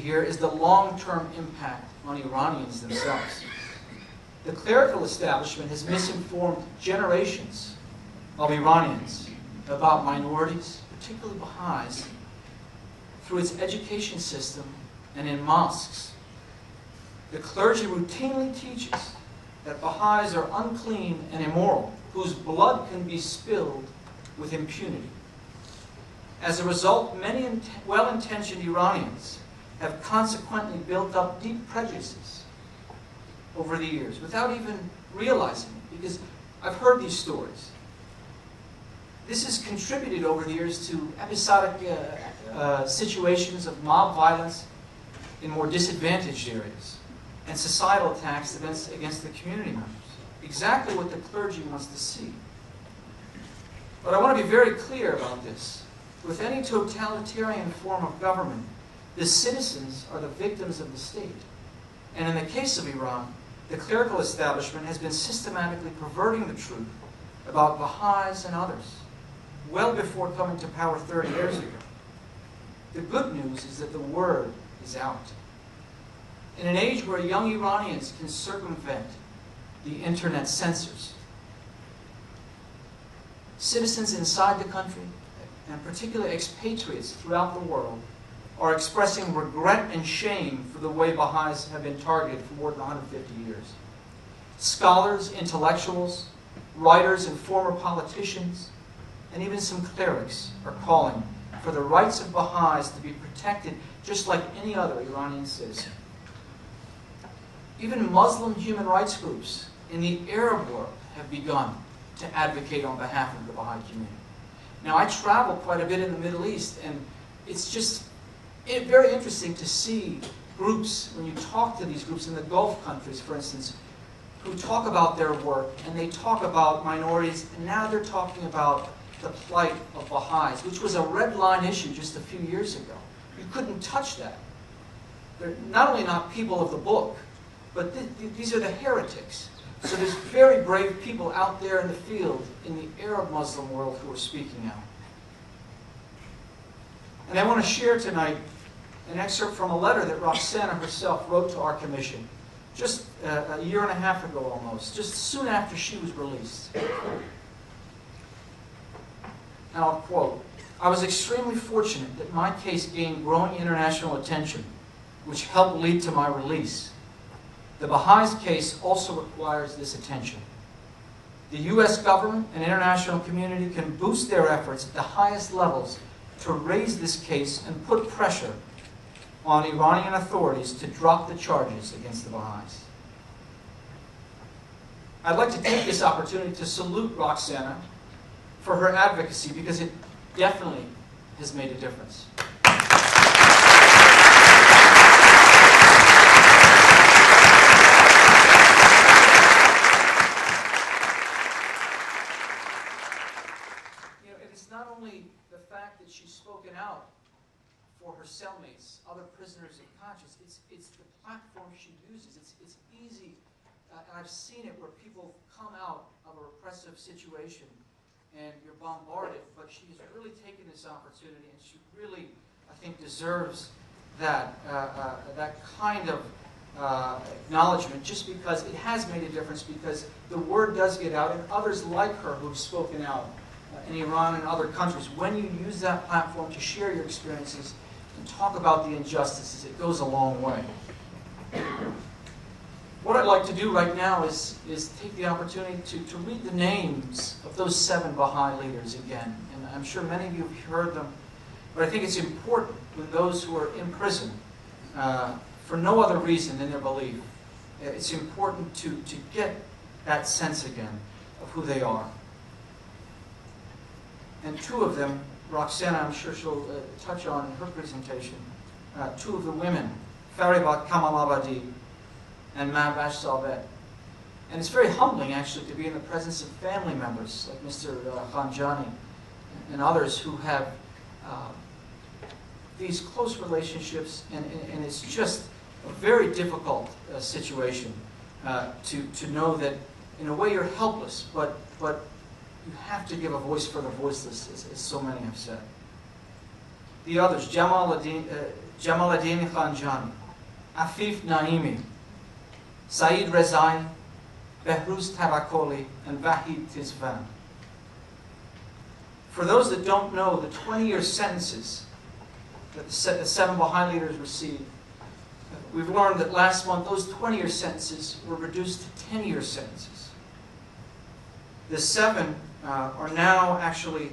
here is the long-term impact on Iranians themselves. The clerical establishment has misinformed generations of Iranians about minorities, particularly Baha'is, through its education system and in mosques. The clergy routinely teaches that Baha'is are unclean and immoral, whose blood can be spilled with impunity. As a result, many well-intentioned Iranians have consequently built up deep prejudices over the years without even realizing it, because I've heard these stories. This has contributed over the years to episodic situations of mob violence in more disadvantaged areas and societal attacks against the community members. Exactly what the clergy wants to see. But I want to be very clear about this. With any totalitarian form of government, the citizens are the victims of the state. And in the case of Iran, the clerical establishment has been systematically perverting the truth about Baha'is and others, well before coming to power 30 years ago. The good news is that the word is out. In an age where young Iranians can circumvent the internet censors, citizens inside the country, and particularly expatriates throughout the world, are expressing regret and shame for the way Baha'is have been targeted for more than 150 years. Scholars, intellectuals, writers, and former politicians, and even some clerics are calling for the rights of Baha'is to be protected just like any other Iranian citizen. Even Muslim human rights groups in the Arab world have begun to advocate on behalf of the Baha'i community. Now, I travel quite a bit in the Middle East, and it's just very interesting to see groups, when you talk to these groups in the Gulf countries, for instance, who talk about their work, and they talk about minorities, and now they're talking about the plight of Baha'is, which was a red line issue just a few years ago. You couldn't touch that. They're not only not people of the book, but these are the heretics. So there's very brave people out there in the field in the Arab Muslim world who are speaking out. And I want to share tonight an excerpt from a letter that Roxana herself wrote to our commission just a year and a half ago almost, just soon after she was released. And I'll quote, "I was extremely fortunate that my case gained growing international attention, which helped lead to my release. The Baha'is case also requires this attention. The U.S. government and international community can boost their efforts at the highest levels to raise this case and put pressure on Iranian authorities to drop the charges against the Baha'is." I'd like to take this opportunity to salute Roxana for her advocacy, because it definitely has made a difference. Not only the fact that she's spoken out for her cellmates, other prisoners of conscience, it's the platform she uses. It's easy, and I've seen it where people come out of a repressive situation and you're bombarded, but she's really taken this opportunity, and she really, I think, deserves that, that kind of acknowledgement, just because it has made a difference, because the word does get out, and others like her who've spoken out in Iran and other countries. When you use that platform to share your experiences and talk about the injustices, it goes a long way. What I'd like to do right now is take the opportunity to read the names of those 7 Baha'i leaders again. And I'm sure many of you have heard them, but I think it's important when those who are in prison for no other reason than their belief, it's important to get that sense again of who they are. And 2 of them, Roxana, I'm sure she'll touch on in her presentation, 2 of the women, Faribat Kamalabadi and Mahbash Salvet. And it's very humbling, actually, to be in the presence of family members like Mr. Khanjani and others who have these close relationships, and it's just a very difficult situation to know that, in a way, you're helpless, but you have to give a voice for the voiceless, as so many have said. The others, Jamaleddin Khanjani, Afif Naimi, Saeed Rezai, Behruz Tabakkoli, and Vahid Tizvan. For those that don't know, the 20-year sentences that the 7 Baha'i leaders received, we've learned that last month those 20-year sentences were reduced to 10-year sentences. The 7 are now actually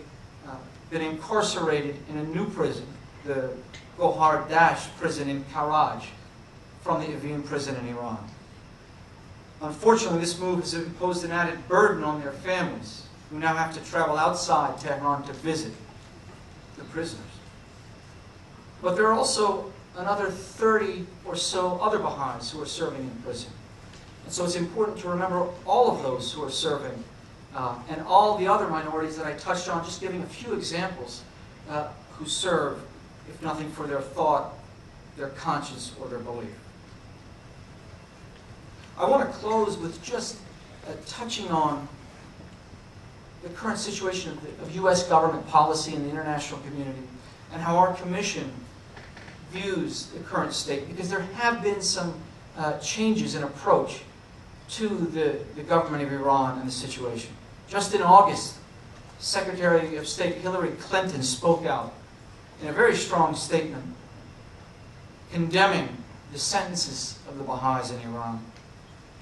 been incarcerated in a new prison, the Gohar Dash prison in Karaj, from the Evin prison in Iran. Unfortunately, this move has imposed an added burden on their families, who now have to travel outside Tehran to visit the prisoners. But there are also another 30 or so other Baha'is who are serving in prison. And so it's important to remember all of those who are serving and all the other minorities that I touched on, just giving a few examples, who serve, if nothing for their thought, their conscience, or their belief. I want to close with just touching on the current situation of U.S. government policy in the international community and how our commission views the current state, because there have been some changes in approach to the government of Iran and the situation. Just in August, Secretary of State Hillary Clinton spoke out in a very strong statement condemning the sentences of the Baha'is in Iran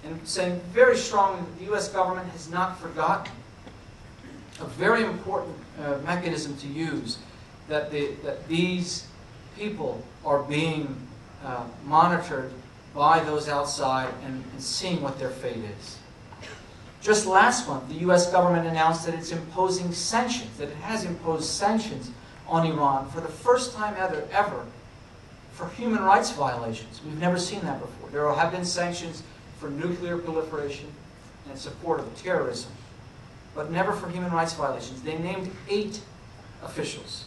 and saying very strongly that the U.S. government has not forgotten a very important mechanism to use, that these people are being monitored by those outside and seeing what their fate is. Just last month, the U.S. government announced that it's imposing sanctions, that it has imposed sanctions on Iran for the first time ever for human rights violations. We've never seen that before. There have been sanctions for nuclear proliferation and support of terrorism, but never for human rights violations. They named 8 officials.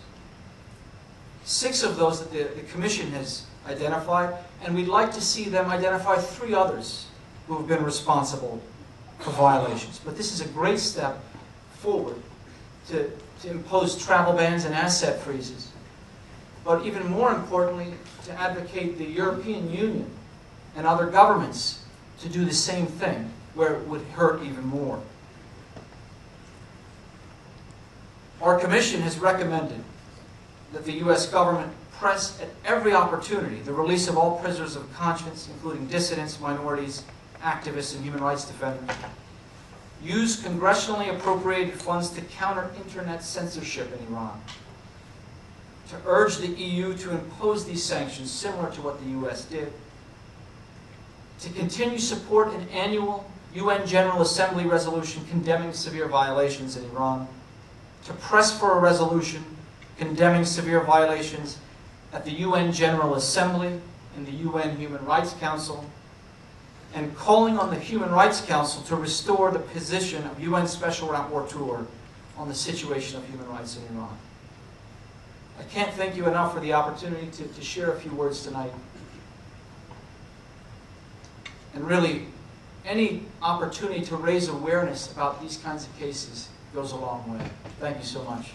6 of those that the Commission has identified, and we'd like to see them identify 3 others who have been responsible for violations. But this is a great step forward to impose travel bans and asset freezes. But even more importantly, to advocate the European Union and other governments to do the same thing, where it would hurt even more. Our Commission has recommended that the U.S. government press at every opportunity the release of all prisoners of conscience, including dissidents, minorities, activists, and human rights defenders. Use congressionally appropriated funds to counter internet censorship in Iran. To urge the EU to impose these sanctions similar to what the U.S. did. To continue support an annual UN General Assembly resolution condemning severe violations in Iran. To press for a resolution condemning severe violations at the UN General Assembly and the UN Human Rights Council, and calling on the Human Rights Council to restore the position of UN Special Rapporteur on the situation of human rights in Iran. I can't thank you enough for the opportunity to share a few words tonight. And really, any opportunity to raise awareness about these kinds of cases goes a long way. Thank you so much.